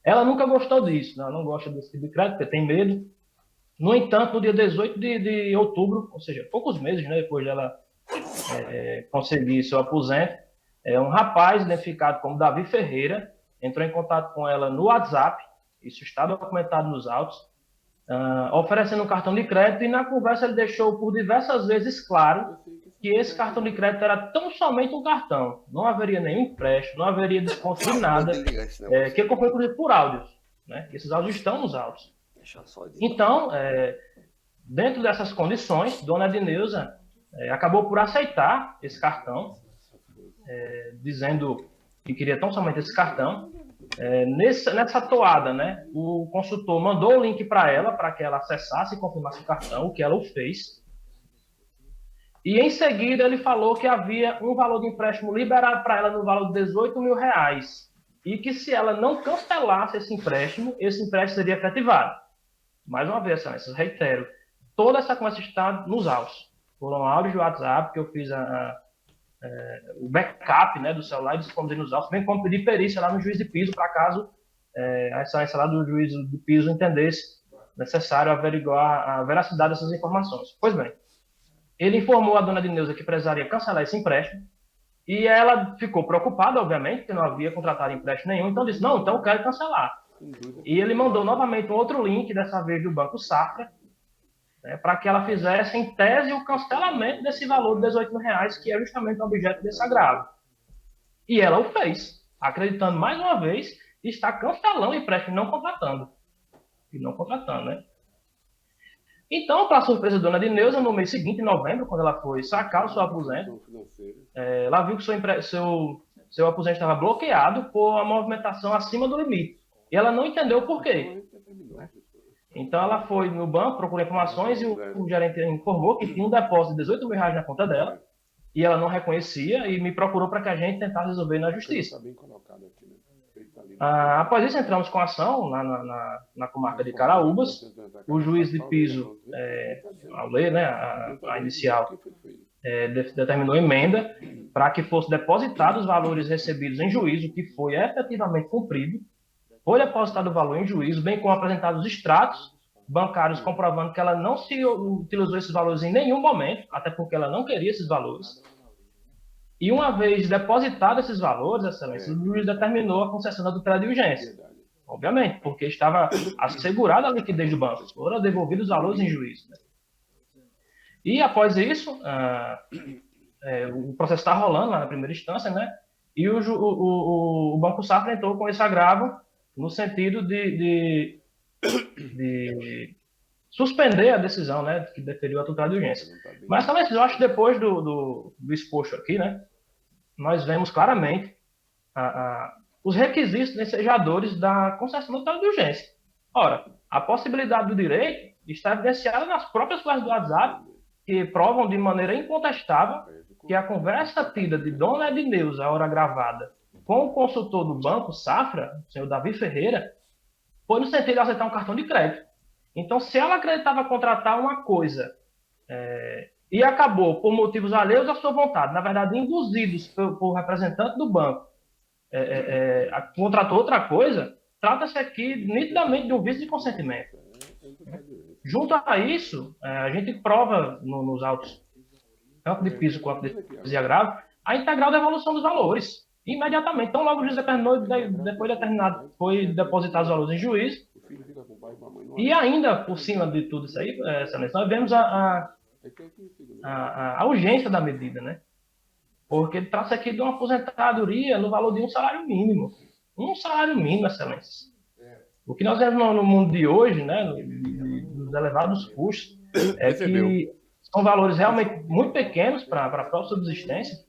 Ela nunca gostou disso, né? Ela não gosta desse tipo de crédito, porque tem medo. No entanto, no dia 18 de outubro, ou seja, poucos meses, né, depois dela conseguir seu aposento, um rapaz identificado como Davi Ferreira entrou em contato com ela no WhatsApp, isso está documentado nos autos, oferecendo um cartão de crédito, e na conversa ele deixou por diversas vezes claro que esse cartão de crédito era tão somente um cartão, não haveria nenhum empréstimo, não haveria desconto de nada, que ele comprou, inclusive, por áudios, né? Esses áudios estão nos autos. Então, dentro dessas condições, dona Edneuza acabou por aceitar esse cartão, dizendo que queria tão somente esse cartão. Nessa toada, né, o consultor mandou o link para ela, para que ela acessasse e confirmasse o cartão, o que ela o fez. E em seguida ele falou que havia um valor de empréstimo liberado para ela no valor de R$18 mil, e que se ela não cancelasse esse empréstimo seria efetivado. Mais uma vez, eu reitero, toda essa conversa está nos autos. Foram áudios de WhatsApp que eu fiz o backup, né, do celular e disponibilizei nos autos, bem como pedir perícia lá no juiz de piso, para caso a excelência lá do juiz de piso entendesse necessário averiguar a veracidade dessas informações. Pois bem, ele informou a dona Edneuza que precisaria cancelar esse empréstimo, e ela ficou preocupada, obviamente, que não havia contratado empréstimo nenhum, então disse, não, então eu quero cancelar. E ele mandou novamente um outro link, dessa vez do Banco Safra, para que ela fizesse, em tese, o cancelamento desse valor de R$18 mil, que é justamente o objeto desse agravo. E ela o fez, acreditando mais uma vez que está cancelando o empréstimo e não contratando. Né? Então, para a surpresa da dona Edneuza, no mês seguinte, em novembro, quando ela foi sacar o seu aposento, ela viu que seu aposento estava bloqueado por uma movimentação acima do limite. E ela não entendeu o porquê. Então, ela foi no banco, procurou informações, e o gerente informou que tinha um depósito de R$18 mil na conta dela, e ela não reconhecia, e me procurou para que a gente tentasse resolver na justiça. Após isso, entramos com a ação na comarca de Caraúbas. O juiz de piso, ao ler, né, a inicial, determinou emenda para que fosse depositado os valores recebidos em juízo, que foi efetivamente cumprido. Foi depositado o valor em juízo, bem como apresentados os extratos bancários comprovando que ela não se utilizou esses valores em nenhum momento, até porque ela não queria esses valores. E uma vez depositados esses valores, Excelência, o juiz determinou a concessão da tutela de urgência. Obviamente, porque estava assegurada a liquidez do banco. Foram devolvidos os valores em juízo. Né? E após isso, o processo está rolando lá na primeira instância, né? E o Banco Safra entrou com esse agravo no sentido de suspender a decisão, né, que deferiu a tutela de urgência. Mas, Excelência, eu acho que depois do exposto aqui, né, nós vemos claramente os requisitos ensejadores da concessão da tutela de urgência. Ora, a possibilidade do direito está evidenciada nas próprias classes do WhatsApp, que provam de maneira incontestável que a conversa tida de Dona Edneuza, a hora gravada, com o consultor do Banco Safra, o senhor Davi Ferreira, foi no sentido de aceitar um cartão de crédito. Então, se ela acreditava contratar uma coisa e acabou, por motivos alheios à sua vontade, na verdade, induzidos por representante do banco, contratou outra coisa, trata-se aqui nitidamente de um vício de consentimento. Junto a isso, a gente prova nos autos, tanto de piso quanto de piso e agravo, a integral devolução dos valores. Imediatamente. Então, logo o juiz determinou, depois determinado, foi depositar os valores em juízo. E ainda, por cima de tudo isso aí, Excelência, nós vemos a urgência da medida, né? Porque trata-se aqui de uma aposentadoria no valor de um salário mínimo. Um salário mínimo, Excelência. O que nós vemos no mundo de hoje, né, dos elevados custos, é que são valores realmente muito pequenos para a própria subsistência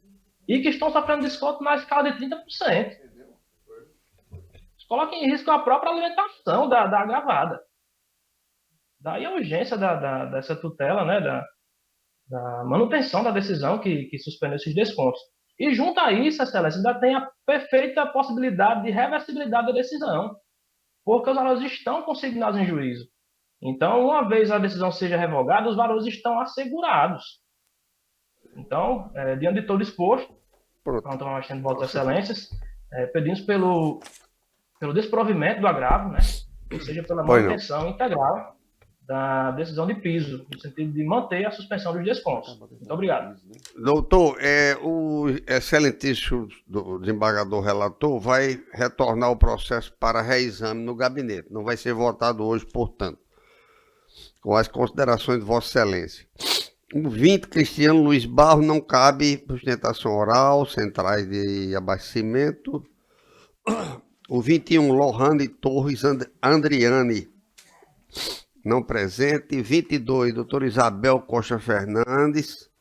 e que estão sofrendo desconto na escala de 30%. Isso coloca em risco a própria alimentação da agravada. Daí a urgência dessa tutela, né, da manutenção da decisão que suspendeu esses descontos. E junto a isso, Excelência, ainda tem a perfeita possibilidade de reversibilidade da decisão, porque os valores estão consignados em juízo. Então, uma vez a decisão seja revogada, os valores estão assegurados. Então, diante de todo exposto, então, nós temos votos de excelências, pedimos pelo desprovimento do agravo, né? Ou seja, pela manutenção integral da decisão de piso, no sentido de manter a suspensão dos descontos. Muito obrigado. Doutor, o excelentíssimo desembargador relator vai retornar o processo para reexame no gabinete. Não vai ser votado hoje, portanto, com as considerações de Vossa Excelência. O 20, Cristiano Luiz Barros, não cabe sustentação oral, centrais de abastecimento. O 21, Lohane Torres Andriane, não presente. 22, doutora Isabel Costa Fernandes,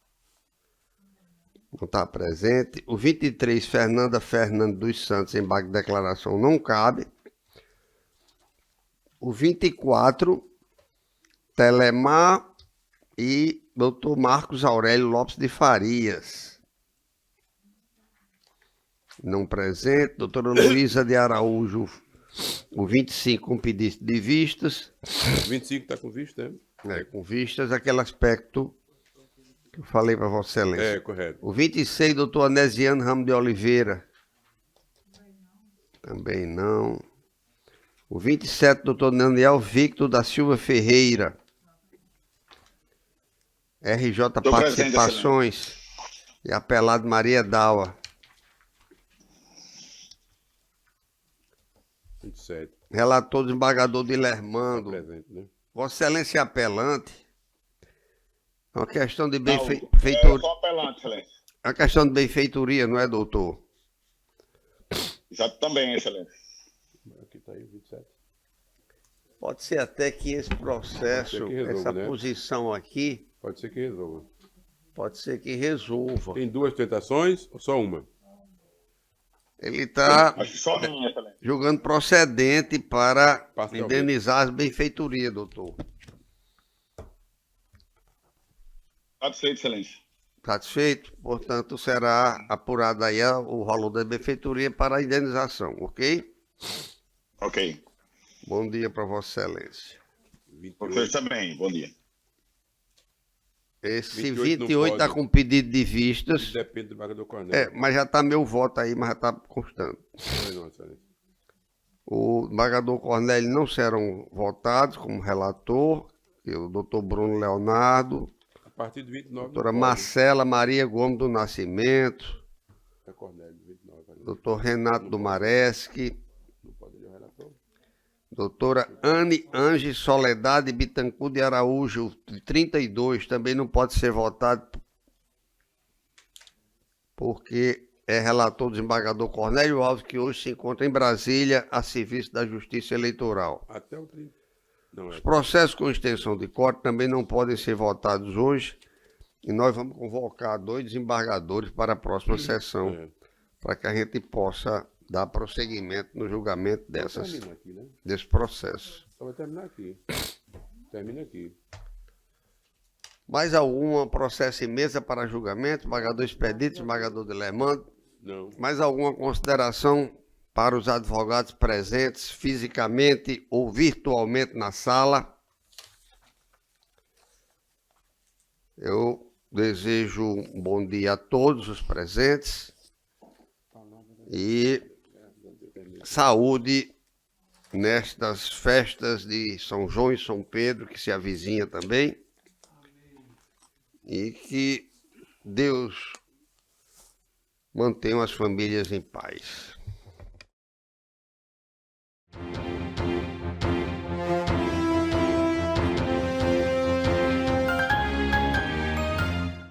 não está presente. O 23, Fernanda Fernandes dos Santos, embargo de declaração, não cabe. O 24, Telemar e doutor Marcos Aurélio Lopes de Farias, não presente. Doutora Luísa de Araújo, o 25, com pedido de vistas. O 25 está com vista, né? Com vistas, aquele aspecto que eu falei para Vossa Excelência. Correto. O 26, doutor Anesiano Ramos de Oliveira, também não. O 27, doutor Daniel Victor da Silva Ferreira, RJ Participações e apelado Maria Daua. 27. Relator desembargador de Lermando. Presente, né? Vossa Excelência apelante. É uma questão de benfeitoria. Eu sou apelante, Excelência. É uma questão de benfeitoria, não é, doutor? Já também, Excelência. Aqui está aí, 27. Pode ser até que esse processo, essa posição aqui, pode ser que resolva. Pode ser que resolva. Tem duas tentações ou só uma? Ele está Excelência, julgando procedente para indenizar as benfeitorias, doutor. Satisfeito, Excelência. Satisfeito? Portanto, será apurado aí o valor da benfeitoria para a indenização, ok? Ok. Bom dia para Vossa Excelência. Vocês também, bom dia. Esse 28 está com pedido de vistas. Depende do desembargador Cornélio. Mas já está meu voto aí, mas já está constando. O desembargador Cornélio não serão votados como relator, e o doutor Bruno Leonardo, A partir de 29. doutora não pode. Marcela Maria Gomes do Nascimento, É Cornélio, 29. ali. doutor Renato Dumareschi, Não pode, ele é o relator. doutora Anne Ange Soledade Bittencourt de Araújo, de 32, também não pode ser votado porque é relator do desembargador Cornélio Alves, que hoje se encontra em Brasília a serviço da Justiça Eleitoral. Até o 30. Não, Os é. processos com extensão de corte também não podem ser votados hoje e nós vamos convocar 2 desembargadores para a próxima sessão, É. para que a gente possa dar prosseguimento no julgamento Termina aqui, né? desse processo. Só vai terminar aqui. Termina aqui. Mais algum processo em mesa para julgamento? Desembargador Expedito, desembargador de Lermando? Não. Mais alguma consideração para os advogados presentes fisicamente ou virtualmente na sala? Eu desejo um bom dia a todos os presentes e saúde nestas festas de São João e São Pedro, que se avizinha também, e que Deus mantenha as famílias em paz.